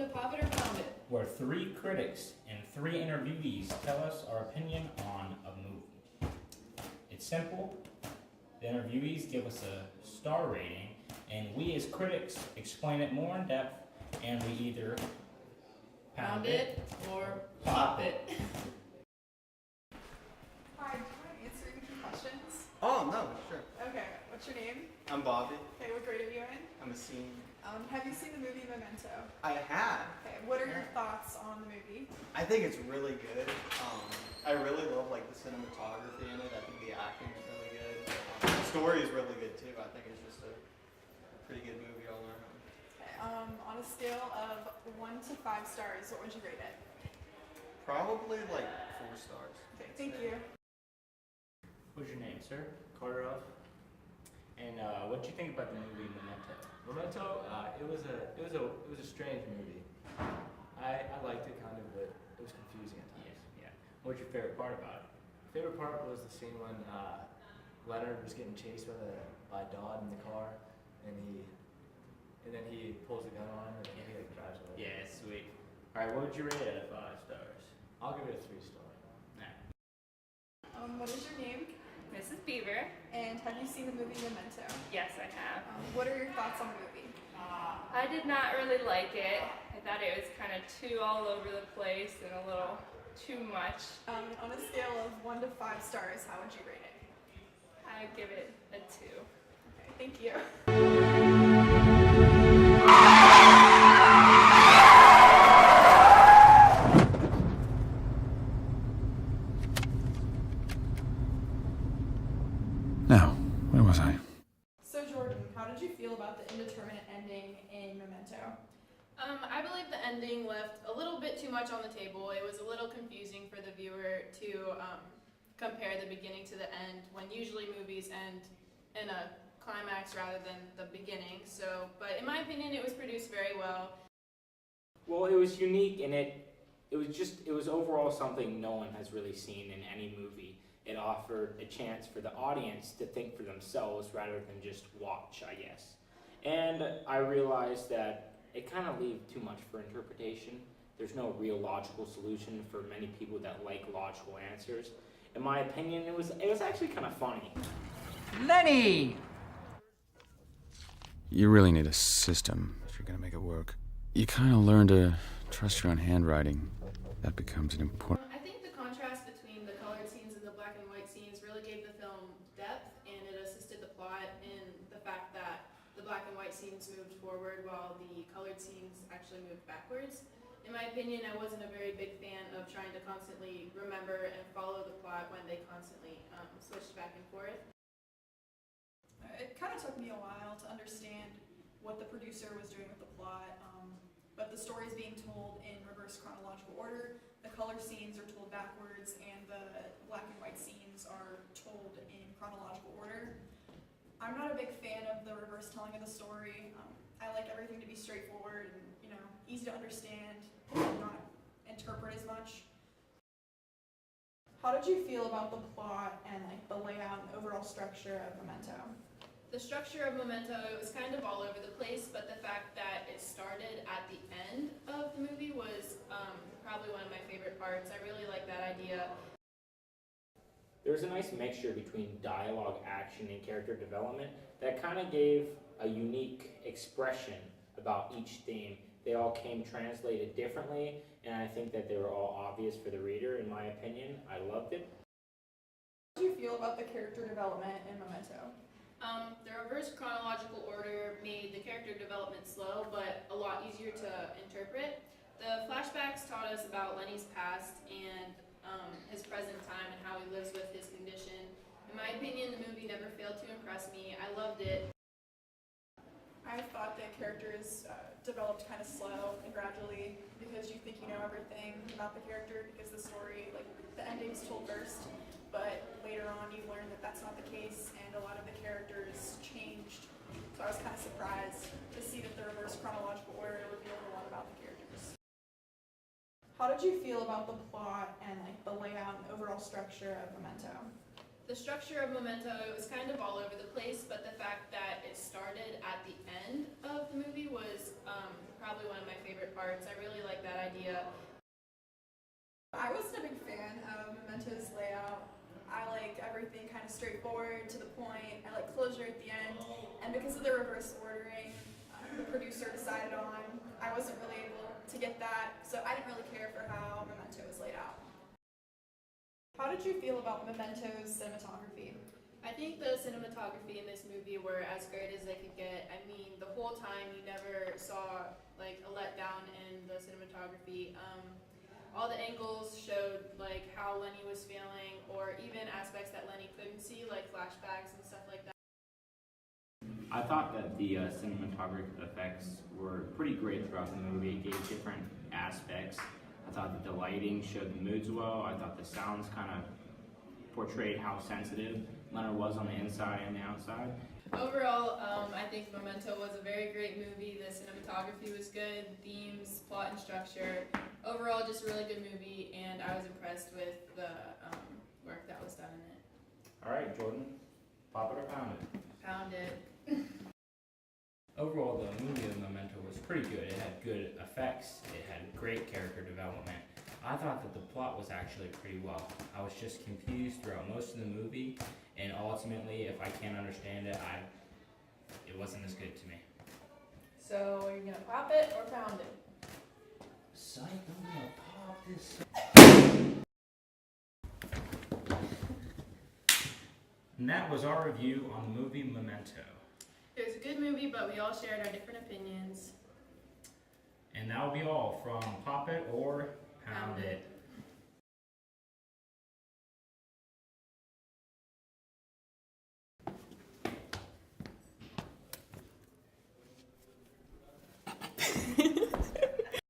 it, pop it, or pound it. Where 3 critics and 3 interviewees tell us our opinion on a movie. It's simple. The interviewees give us a star rating, and we as critics explain it more in depth, and we either Pound it or pop it. Hi, do you want to answer any questions? Oh, no, sure. Okay, what's your name? I'm Bobby. Okay, what grade are you in? I'm a senior. Have you seen the movie Memento? I have. Okay, what are your thoughts on the movie? I think it's really good. I really love like the cinematography in it. I think the acting is really good. The story is really good too. I think it's just a pretty good movie all around. Okay, on a scale of 1 to 5 stars, what would you rate it? Probably like 4 stars. Okay, thank you. What's your name, sir? Carter Off. And what did you think about the movie Memento? Memento, it was a strange movie. I liked it kind of, but it was confusing at times. Yeah. What's your favorite part about it? Favorite part was the scene when Leonard was getting chased by Dodd in the car, and then he pulls the gun on him and he like drives away. Yeah, sweet. All right, what would you rate it out of 5 stars? I'll give it a 3 star. What is your name? Mrs. Beaver. And have you seen the movie Memento? Yes, I have. What are your thoughts on the movie? I did not really like it. I thought it was kind of too all over the place and a little too much. On a scale of 1 to 5 stars, how would you rate it? I give it a 2. Okay, thank you. Now, where was I? So Jordan, how did you feel about the indeterminate ending in Memento? I believe the ending left a little bit too much on the table. It was a little confusing for the viewer to compare the beginning to the end, when usually movies end in a climax rather than the beginning. But in my opinion, it was produced very well. Well, it was unique, and it was overall something no one has really seen in any movie. It offered a chance for the audience to think for themselves rather than just watch, I guess. And I realized that it kind of leaves too much for interpretation. There's no real logical solution for many people that like logical answers. In my opinion, it was actually kind of funny. Lenny! You really need a system if you're gonna make it work. You kind of learn to trust your own handwriting. That becomes an important... I think the contrast between the colored scenes and the black and white scenes really gave the film depth, and it assisted the plot in the fact that the black and white scenes moved forward while the colored scenes actually moved backwards. In my opinion, I wasn't a very big fan of trying to constantly remember and follow the plot when they constantly switched back and forth. It kind of took me a while to understand what the producer was doing with the plot, but the story is being told in reverse chronological order. The color scenes are told backwards, and the black and white scenes are told in chronological order. I'm not a big fan of the reverse telling of the story. I like everything to be straightforward and, easy to understand and not interpret as much. How did you feel about the plot and the layout and overall structure of Memento? The structure of Memento, it was kind of all over the place, but the fact that it started at the end of the movie was probably one of my favorite parts. I really like that idea. There was a nice mixture between dialogue, action, and character development that kind of gave a unique expression about each theme. They all came translated differently, and I think that they were all obvious for the reader, in my opinion. I loved it. How do you feel about the character development in Memento? The reverse chronological order made the character development slow, but a lot easier to interpret. The flashbacks taught us about Lenny's past and his present time and how he lives with his condition. In my opinion, the movie never failed to impress me. I loved it. I thought the characters developed kind of slow and gradually because you think you know everything about the character because the story, the ending's told first, but later on you learn that that's not the case and a lot of the characters changed. So I was kind of surprised to see that the reverse chronological order revealed a lot about the characters. How did you feel about the plot and the layout and overall structure of Memento? The structure of Memento, it was kind of all over the place, but the fact that it started at the end of the movie was probably one of my favorite parts. parts. I really like that idea. I wasn't a big fan of Memento's layout. I like everything kind of straightforward, to the point. I like closure at the end. And because of the reverse ordering the producer decided on, I wasn't really able to get that. So I didn't really care for how Memento was laid out. How did you feel about Memento's cinematography? I think the cinematography in this movie were as great as they could get. I mean, the whole time you never saw like a letdown in the cinematography. All the angles showed like how Lenny was feeling, or even aspects that Lenny couldn't see, like flashbacks and stuff like that. I thought that the cinematographic effects were pretty great throughout the movie. It gave different aspects. I thought that the lighting showed the moods well. I thought the sounds kind of portrayed how sensitive Leonard was on the inside and the outside. Overall, I think Memento was a very great movie. The cinematography was good, themes, plot, and structure. Overall, just a really good movie, and I was impressed with the work that was done in it. All right, Jordan, pop it or pound it? Found it. Overall, the movie of Memento was pretty good. It had good effects. It had great character development. I thought that the plot was actually pretty well. I was just confused throughout most of the movie, and ultimately, if I can't understand it, it wasn't as good to me. So, are you gonna pop it or pound it? Psych, I'm gonna pop this. And that was our review on the movie Memento. It was a good movie, but we all shared our different opinions. And that'll be all from Pop It or Pound It.